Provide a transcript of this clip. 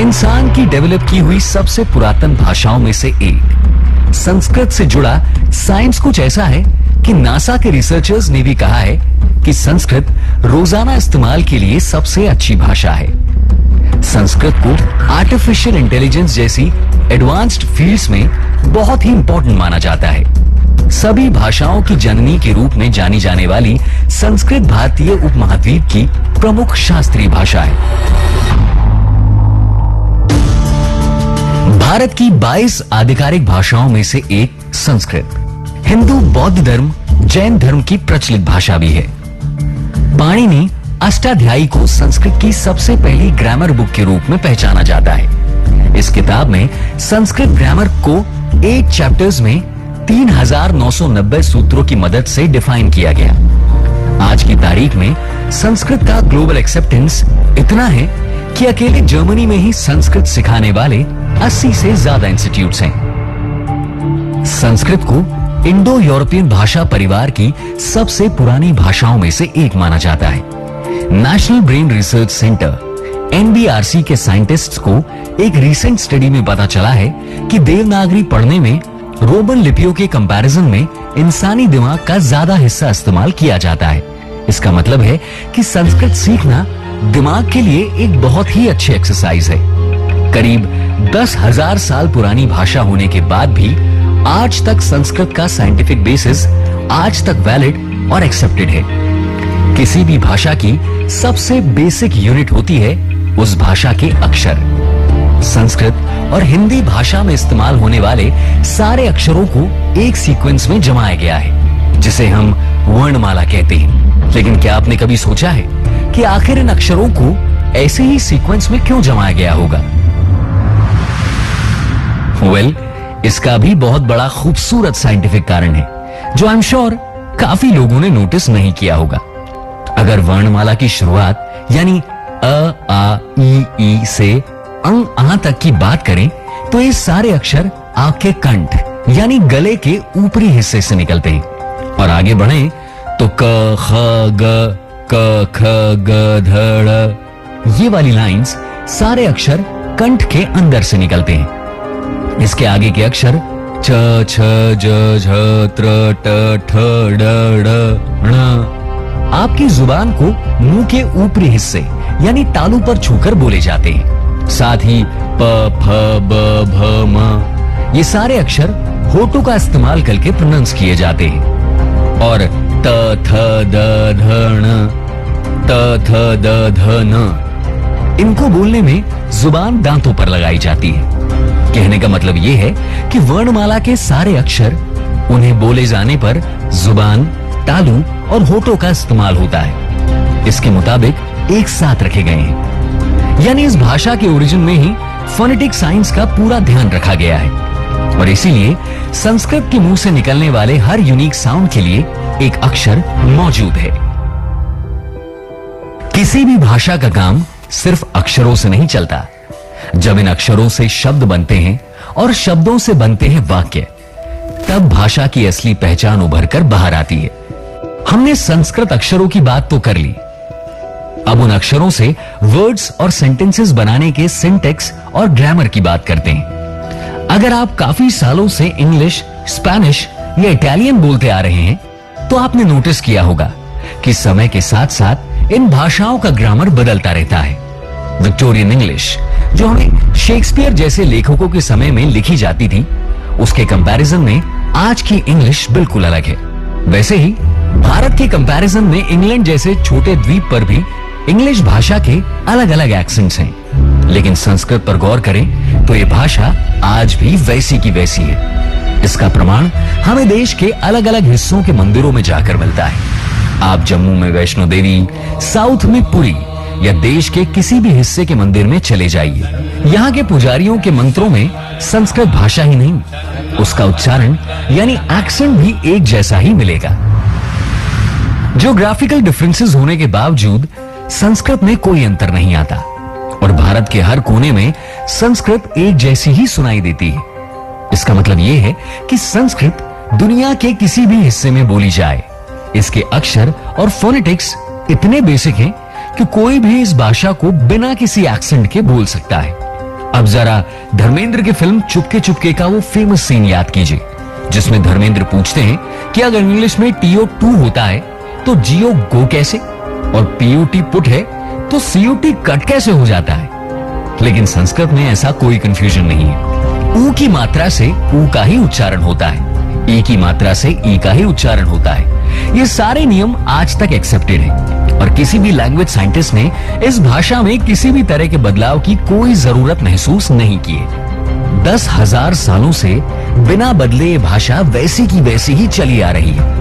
इंसान की डेवलप की हुई सबसे पुरातन भाषाओं में से एक संस्कृत से जुड़ा साइंस कुछ ऐसा है कि नासा के रिसर्चर्स ने भी कहा है कि संस्कृत रोजाना इस्तेमाल के लिए सबसे अच्छी भाषा है। संस्कृत को आर्टिफिशियल इंटेलिजेंस जैसी एडवांस्ड फील्ड्स में बहुत ही इंपॉर्टेंट माना जाता है। सभी भाषाओं की जननी के रूप में जानी जाने वाली संस्कृत भारतीय उपमहाद्वीप की प्रमुख शास्त्रीय भाषा है। भारत की 22 आधिकारिक भाषाओं में से एक संस्कृत हिंदू, बौद्ध धर्म, जैन धर्म की प्रचलित भाषा भी है। पाणिनि अष्टाध्यायी को संस्कृत की सबसे पहली ग्रामर बुक के रूप में पहचाना जाता है। इस किताब में संस्कृत ग्रामर को 8 चैप्टर्स में 3990 सूत्रों की मदद से डिफाइन किया गया। आज की तारीख में संस्कृत का ग्लोबल एक्सेप्टेंस इतना है कि अकेले जर्मनी में ही संस्कृत सिखाने वाले 80 से ज्यादा इंस्टीट्यूट्स हैं। संस्कृत को इंडो यूरोपियन भाषा परिवार की सबसे पुरानी भाषाओं में से एक माना जाता है। नेशनल ब्रेन रिसर्च सेंटर एनबीआरसी के साइंटिस्ट्स को एक रीसेंट स्टडी में पता चला है कि देवनागरी पढ़ने में रोमन लिपियों के कंपैरिजन में इंसानी दिमाग का ज्यादा हिस्सा इस्तेमाल किया जाता है। इसका मतलब है कि संस्कृत सीखना दिमाग के लिए एक बहुत ही अच्छी एक्सरसाइज है। करीब 10,000 साल पुरानी भाषा होने के बाद भी आज तक संस्कृत का साइंटिफिक बेसिस आज तक वैलिड और एक्सेप्टेड है। किसी भी भाषा की सबसे बेसिक यूनिट होती है उस भाषा के अक्षर। संस्कृत और हिंदी भाषा में इस्तेमाल होने वाले सारे अक्षरों को एक सीक्वेंस में जमाया गया है, जिसे हम वर्णमाला कहते हैं। लेकिन क्या आपने कभी सोचा है कि आखिर इन अक्षरों को ऐसे ही सीक्वेंस में क्यों जमाया गया होगा? वेल, इसका भी बहुत बड़ा खूबसूरत साइंटिफिक कारण है, जो आई एम श्योर काफी लोगों ने नोटिस नहीं किया होगा। अगर वर्णमाला की शुरुआत यानी अ, आ, ई से अंग, आ तक की बात करें तो ये सारे अक्षर आपके कंठ यानी गले के ऊपरी हिस्से से निकलते हैं। और आगे बढ़ें तो क, ख, ग, क, ख, ग, ध, ड़, ये वाली लाइंस सारे अक्षर कंठ के अंदर से निकलते हैं। इसके आगे के अक्षर च, छ, ज, झ, त्र, ट, ठ, ड, ढ़, ण आपकी जुबान को मुंह के ऊपरी हिस्से यानी तालू पर छूकर बोले जाते हैं। साथ ही प, फ, ब, भ, म ये सारे अक्षर होठों का इस्तेमाल करके प्रोनाउंस किए जाते हैं। और त, थ, द, ध, ण, त, थ, द, ध, न इनको बोलने में जुबान दांतों पर लगाई जाती है। कहने का मतलब यह है कि वर्णमाला के सारे अक्षर उन्हें बोले जाने पर जुबान, तालू और होठों का इस्तेमाल होता है। इसके मुताबिक एक साथ रखे गए हैं, यानी इस भाषा के ओरिजिन में ही फोनेटिक साइंस का पूरा ध्यान रखा गया है। और इसीलिए संस्कृत के मुंह से निकलने वाले हर यूनिक साउंड के लिए एक अक्षर मौजूद है। किसी भी भाषा का काम सिर्फ अक्षरों से नहीं चलता। जब इन अक्षरों से शब्द बनते हैं और शब्दों से बनते हैं वाक्य, तब भाषा की असली पहचान उभर कर बाहर आती है। हमने संस्कृत अक्षरों की बात तो कर ली, अब उन अक्षरों से वर्ड्स और सेंटेंसेस बनाने के सिंटेक्स और ग्रामर की बात करते हैं। अगर आप काफी सालों से इंग्लिश, स्पेनिश या इटालियन बोलते आ रहे हैं, तो आपने नोटिस किया होगा कि समय के साथ साथ इन भाषाओं का ग्रामर बदलता रहता है। विक्टोरियन इंग्लिश, जो हमें शेक्सपियर जैसे लेखकों के समय में लिखी जाती थी, उसके कंपैरिजन में आज की इंग्लिश बिल्कुल अलग है। वैसे ही भारत के कंपैरिजन में इंग्लैंड जैसे छोटे द्वीप पर भी इंग्लिश भाषा के अलग अलग एक्सेंट्स हैं। लेकिन संस्कृत पर गौर करें तो ये भाषा आज भी वैसी की वैसी है। इसका प्रमाण हमें देश के अलग अलग हिस्सों के मंदिरों में जाकर मिलता है। आप जम्मू में वैष्णो देवी, साउथ में पुरी या देश के किसी भी हिस्से के मंदिर में चले जाइए, यहाँ के पुजारियों के मंत्रों में संस्कृत भाषा ही नहीं, उसका उच्चारण यानी एक्सेंट भी एक जैसा ही मिलेगा। ज्योग्राफिकल डिफरेंसेस होने के बावजूद संस्कृत में कोई अंतर नहीं आता और भारत के हर कोने में संस्कृत एक जैसी ही सुनाई देती है। इसका मतलब यह है कि संस्कृत दुनिया के किसी भी हिस्से में बोली जाए, इसके अक्षर और फोनेटिक्स इतने बेसिक हैं कि कोई भी इस भाषा को बिना किसी एक्सेंट के बोल सकता है। अब जरा धर्मेंद्र की फिल्म चुपके चुपके का वो फेमस सीन याद कीजिए, जिसमें धर्मेंद्र पूछते हैं कि अगर इंग्लिश में TO2 होता है तो GO गो कैसे, और POT पुट है तो COT कट कैसे हो जाता है। लेकिन संस्कृत में ऐसा कोई कंफ्यूजन नहीं है। ऊ की मात्रा से ऊ का ही उच्चारण होता है, ई की मात्रा से ई का ही उच्चारण होता है। ये सारे नियम आज तक एक्सेप्टेड हैं और किसी भी लैंग्वेज साइंटिस्ट ने इस भाषा में किसी भी तरह के बदलाव की कोई जरूरत महसूस नहीं की है। 10,000 सालों से बिना बदले ये भाषा वैसी की वैसी ही चली आ रही है।